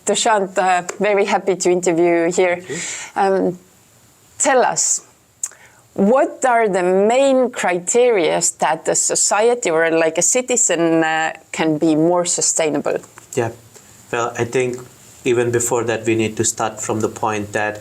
Dushyant, very happy to interview you here. Tell us, what are the main criteria that a society or like a citizen can be more sustainable? Yeah, well, I think even before that, we need to start from the point that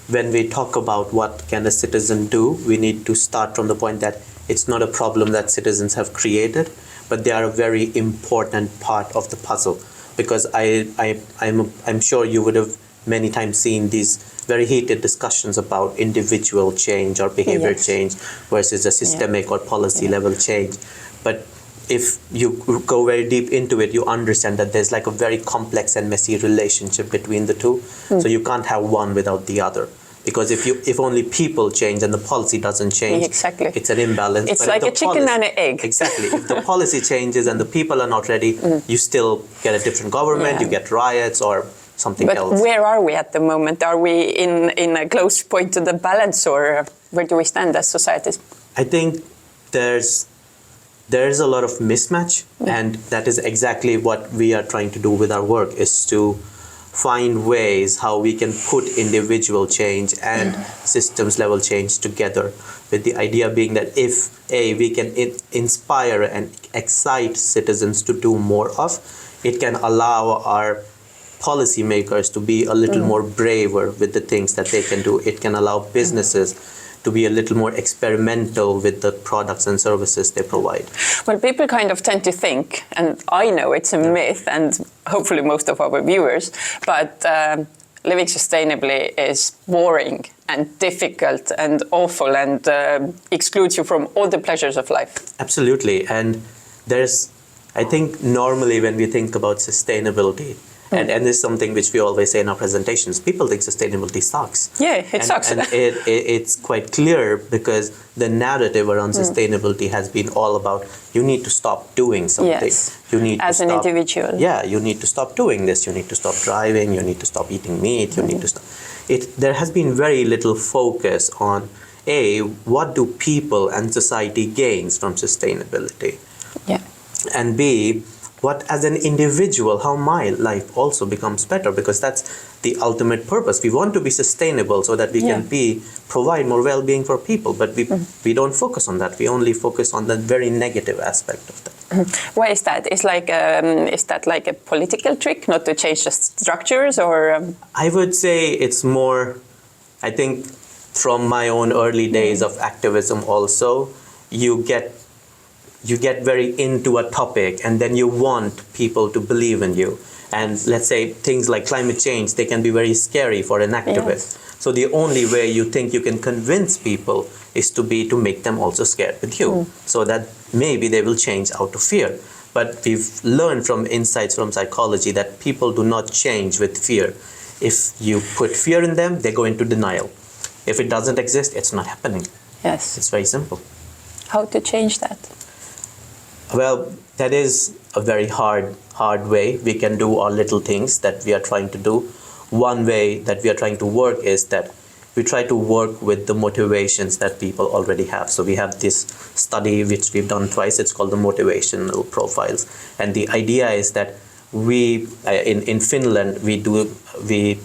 when we talk about what can a citizen do, we need to start from the point that it's not a problem that citizens have created, but they are a very important part of the puzzle. Because I'm sure you would have many times seen these very heated discussions about individual change or behavior change versus a systemic or policy level change. But if you go very deep into it, you understand that there's like a very complex and messy relationship between the two. So you can't have one without the other. Because if only people change and the policy doesn't change, it's an imbalance. It's like a chicken and an egg. Exactly. If the policy changes and the people are not ready, you still get a different government, you get riots or something else. But where are we at the moment? Are we in a close point to the balance, or where do we stand as societies? I think there's a lot of mismatch, and that is exactly what we are trying to do with our work, is to find ways how we can put individual change and systems level change together, with the idea being that if we can inspire and excite citizens to do more of, it can allow our policymakers to be a little more braver with the things that they can do. It can allow businesses to be a little more experimental with the products and services they provide. Well, people kind of tend to think, and I know it's a myth, and hopefully most of our viewers, but living sustainably is boring and difficult and awful and excludes you from all the pleasures of life. Absolutely. And I think normally when we think about sustainability, and this is something which we always say in our presentations, people think sustainability sucks. Yeah, it sucks. And it's quite clear, because the narrative around sustainability has been all about, you need to stop doing something. Yes, you need as an individual. Yeah, you need to stop doing this. You need to stop driving. You need to stop eating meat. You need to stop. There has been very little focus on, A, what do people and society gains from sustainability? Yeah. And B, what as an individual, how my life also becomes better, because that's the ultimate purpose. We want to be sustainable so that we can provide more well-being for people, but we don't focus on that. We only focus on the very negative aspect of that. Why is that? Is that like a political trick, not to change the structures, or? I would say it's more, I think from my own early days of activism also, you get very into a topic, and then you want people to believe in you. And let's say things like climate change, they can be very scary for an activist. Yes. So the only way you think you can convince people is to make them also scared with you, so that maybe they will change out of fear. But we've learned from insights from psychology that people do not change with fear. If you put fear in them, they go into denial. If it doesn't exist, it's not happening. Yes. It's very simple. How to change that? Well, that is a very hard way. We can do our little things that we are trying to do. One way that we are trying to work is that we try to work with the motivations that people already have. So we have this study which we've done twice. It's called the motivational profiles. And the idea is that we, in Finland, we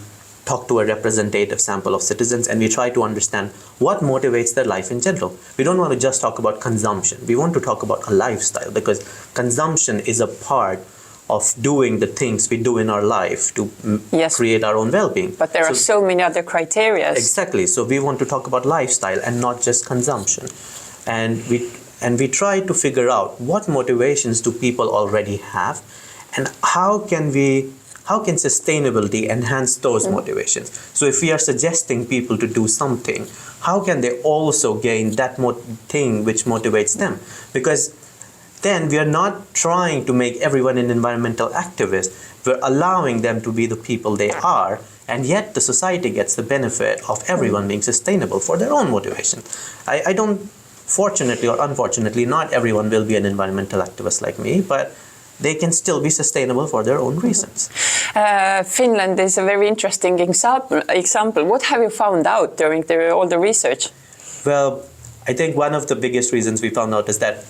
talk to a representative sample of citizens, and we try to understand what motivates their life in general. We don't want to just talk about consumption. We want to talk about a lifestyle, because consumption is a part of doing the things we do in our life to create our own well-being. But there are so many other criteria. Exactly. So we want to talk about lifestyle and not just consumption. And we try to figure out what motivations do people already have, and how can sustainability enhance those motivations? So if we are suggesting people to do something, how can they also gain that thing which motivates them? Because then we are not trying to make everyone an environmental activist. We're allowing them to be the people they are, and yet the society gets the benefit of everyone being sustainable for their own motivation. I don't, fortunately or unfortunately, not everyone will be an environmental activist like me, but they can still be sustainable for their own reasons. Finland is a very interesting example. What have you found out during all the research? Well, I think one of the biggest reasons we found out is that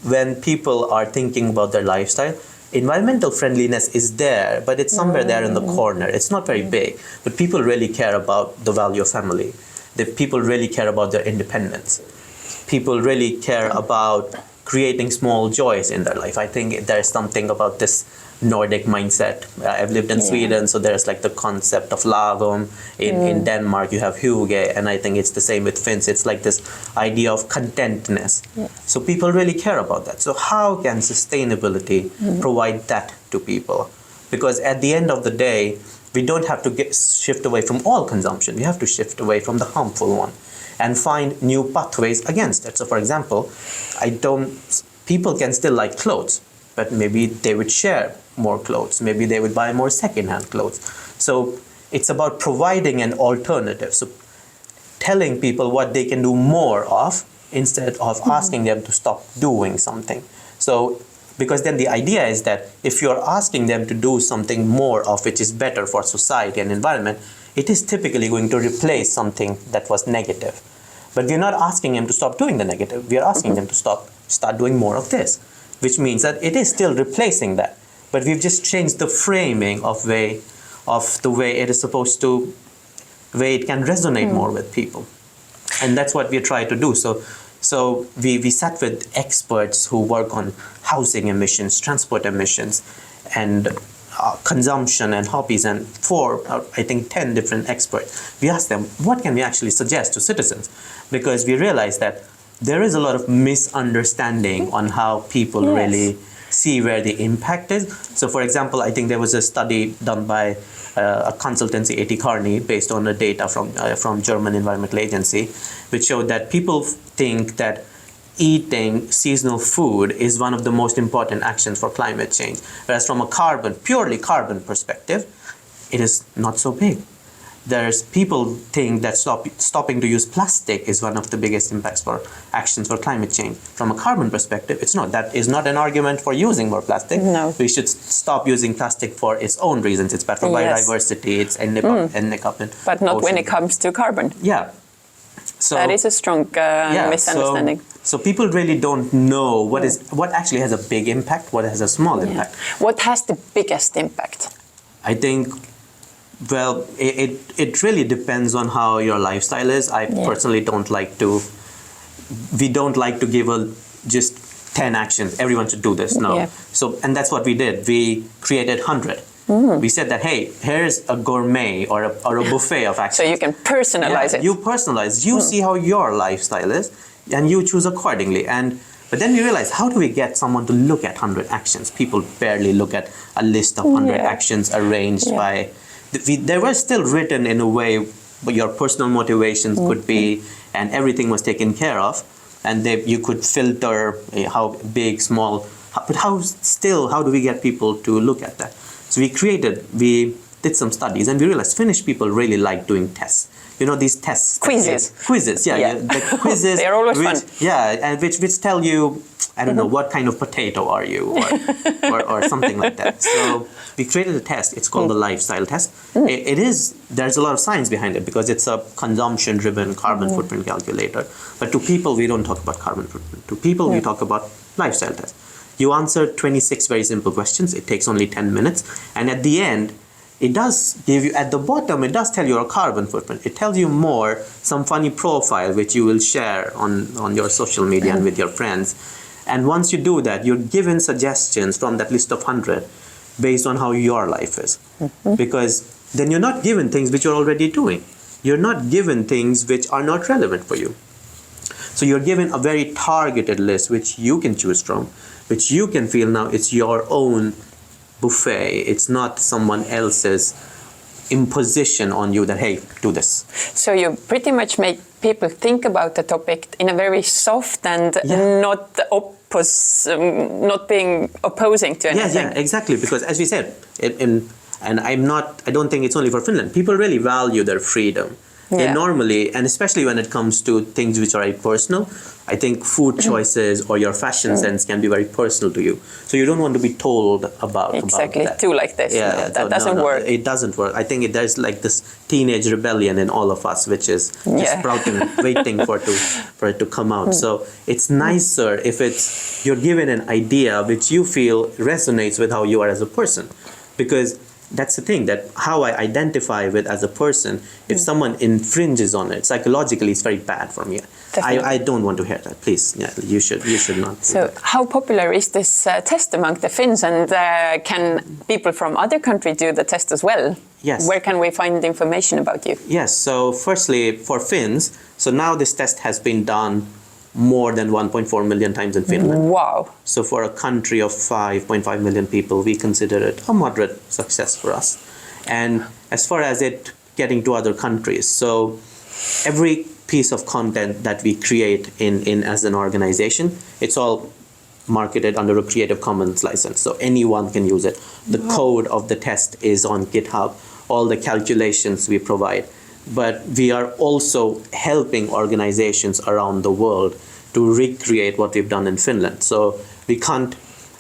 when people are thinking about their lifestyle, environmental friendliness is there, but it's somewhere there in the corner. It's not very big, but people really care about the value of family. People really care about their independence. People really care about creating small joys in their life. I think there's something about this Nordic mindset. I've lived in Sweden, so there's like the concept of lagom. In Denmark, you have hygge, and I think it's the same with Finns. It's like this idea of contentness. So people really care about that. So how can sustainability provide that to people? Because at the end of the day, we don't have to shift away from all consumption. We have to shift away from the harmful one and find new pathways against it. So for example, people can still like clothes, but maybe they would share more clothes. Maybe they would buy more secondhand clothes. So it's about providing an alternative. So telling people what they can do more of instead of asking them to stop doing something. So because then the idea is that if you're asking them to do something more of which is better for society and environment, it is typically going to replace something that was negative. But we're not asking them to stop doing the negative. We are asking them to start doing more of this, which means that it is still replacing that. But we've just changed the framing of the way it is supposed to, way it can resonate more with people. And that's what we try to do. So we sat with experts who work on housing emissions, transport emissions, and consumption and hobbies, and I think 10 different experts. We asked them, what can we actually suggest to citizens? Because we realized that there is a lot of misunderstanding on how people really see where the impact is. So for example, I think there was a study done by a consultancy, A.T. Kearney, based on the data from German Environmental Agency, which showed that people think that eating seasonal food is one of the most important actions for climate change. Whereas from a purely carbon perspective, it is not so big. There's people think that stopping to use plastic is one of the biggest impacts for actions for climate change. From a carbon perspective, it's not. That is not an argument for using more plastic. No. We should stop using plastic for its own reasons. It's bad for biodiversity. It's ending up in but not when ocean. it comes to carbon. Yeah. So that is a strong misunderstanding. So people really don't know what actually has a big impact, what has a small impact. What has the biggest impact? I think, well, it really depends on how your lifestyle is. I personally we don't like to give just 10 actions. Everyone should do this. No. So, and that's what we did. We created 100. We said that, hey, here's a gourmet or a buffet of actions. So you can personalize it. You personalize. You see how your lifestyle is, and you choose accordingly. But then we realized, how do we get someone to look at 100 actions? People barely look at a list of 100 actions arranged by... They were still written in a way where your personal motivations could be, and everything was taken care of. And you could filter how big, small... But how do we get people to look at that? So we did some studies, and we realized Finnish people really like doing tests. You know, these tests. Quizzes. The quizzes. They're always fun. Yeah, and which tell you, I don't know, what kind of potato are you, or something like that. So we created a test. It's called the lifestyle test. There's a lot of science behind it because it's a consumption-driven carbon footprint calculator. But to people, we don't talk about carbon footprint. To people, we talk about lifestyle test. You answer 26 very simple questions. It takes only 10 minutes. And at the end, it does give you, at the bottom, it does tell you your carbon footprint. It tells you more, some funny profile which you will share on your social media and with your friends. And once you do that, you're given suggestions from that list of 100 based on how your life is. Because then you're not given things which you're already doing. You're not given things which are not relevant for you. So you're given a very targeted list which you can choose from, which you can feel now it's your own buffet. It's not someone else's imposition on you that, hey, do this. So you pretty much make people think about the topic in a very soft and not being opposing to anything. Yeah, exactly. Because as we said, and I don't think it's only for Finland. People really value their freedom. They normally, and especially when it comes to things which are very personal, I think food choices or your fashion sense can be very personal to you. So you don't want to be told about exactly that. Do like this. Yeah, No, that doesn't work. It doesn't work. I think there's like this teenage rebellion in all of us, which is just sprouting, waiting for it to come out. So it's nicer if you're given an idea which you feel resonates with how you are as a person, because that's the thing, that how I identify with as a person, if someone infringes on it, psychologically it's very bad for me. I don't want to hear that. Please, you should not. So how popular is this test among the Finns, and can people from other countries do the test as well? Yes. Where can we find information about you? Yes, so firstly, for Finns, so now this test has been done more than 1.4 million times in Finland. Wow. So for a country of 5.5 million people, we consider it a moderate success for us. And as far as it getting to other countries, so every piece of content that we create in as an organization, it's all marketed under a Creative Commons license, so anyone can use it. The code of the test is on GitHub, all the calculations we provide. But we are also helping organizations around the world to recreate what we've done in Finland. So we can't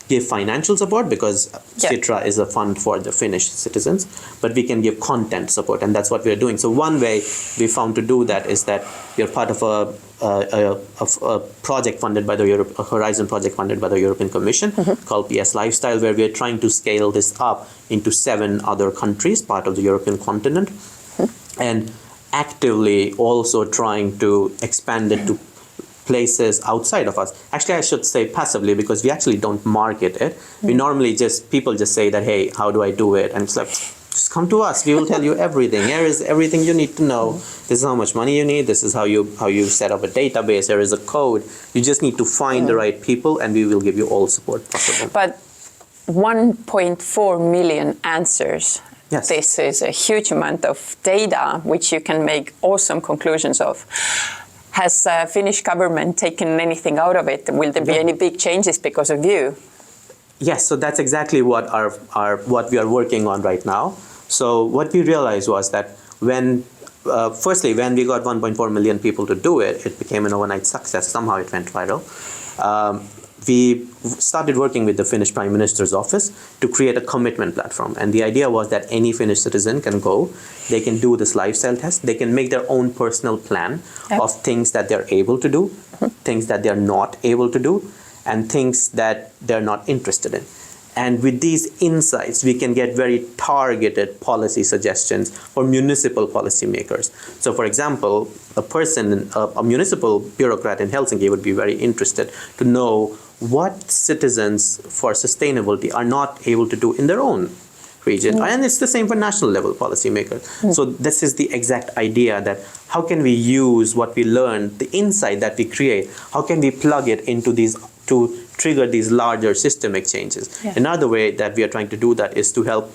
give financial support because Sitra is a fund for the Finnish citizens, but we can give content support, and that's what we're doing. So one way we found to do that is that we're part of a project funded by a Horizon project funded by the European Commission called PS Lifestyle, where we're trying to scale this up into 7 other countries, part of the European continent, and actively also trying to expand it to places outside of us. Actually, I should say passively, because we actually don't market it. We normally people just say that, hey, how do I do it? And it's like, just come to us. We will tell you everything. Here is everything you need to know. This is how much money you need. This is how you set up a database. There is a code. You just need to find the right people, and we will give you all support possible. But 1.4 million answers. Yes. This is a huge amount of data which you can make awesome conclusions of. Has Finnish government taken anything out of it? Will there be any big changes because of you? Yes, so that's exactly what what we are working on right now. So what we realized was that firstly, when we got 1.4 million people to do it, it became an overnight success. Somehow it went viral. We started working with the Finnish Prime Minister's office to create a commitment platform. And the idea was that any Finnish citizen can go, they can do this lifestyle test, they can make their own personal plan of things that they're able to do, things that they're not able to do, and things that they're not interested in. And with these insights, we can get very targeted policy suggestions for municipal policymakers. So for example, a municipal bureaucrat in Helsinki would be very interested to know what citizens for sustainability are not able to do in their own region. And it's the same for national level policymakers. So this is the exact idea, that how can we use what we learn, the insight that we create, how can we plug it into these to trigger these larger systemic changes. Another way that we are trying to do that is to help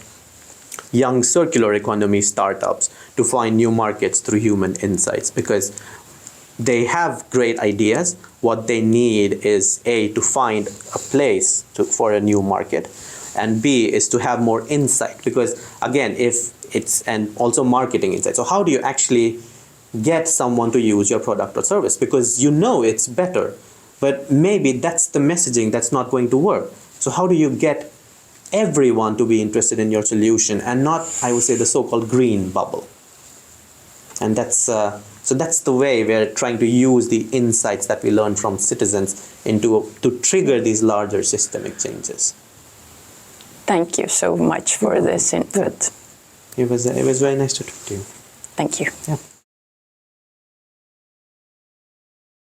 young circular economy startups to find new markets through human insights, because they have great ideas. What they need is A, to find a place for a new market, and B, is to have more insight, because again, and also marketing insight. So how do you actually get someone to use your product or service? Because you know it's better, but maybe that's the messaging that's not going to work. So how do you get everyone to be interested in your solution and not, I would say, the so-called green bubble? And that's the way we're trying to use the insights that we learn from citizens to trigger these larger systemic changes. Thank you so much for this input. It was very nice to talk to you. Thank you. Yeah.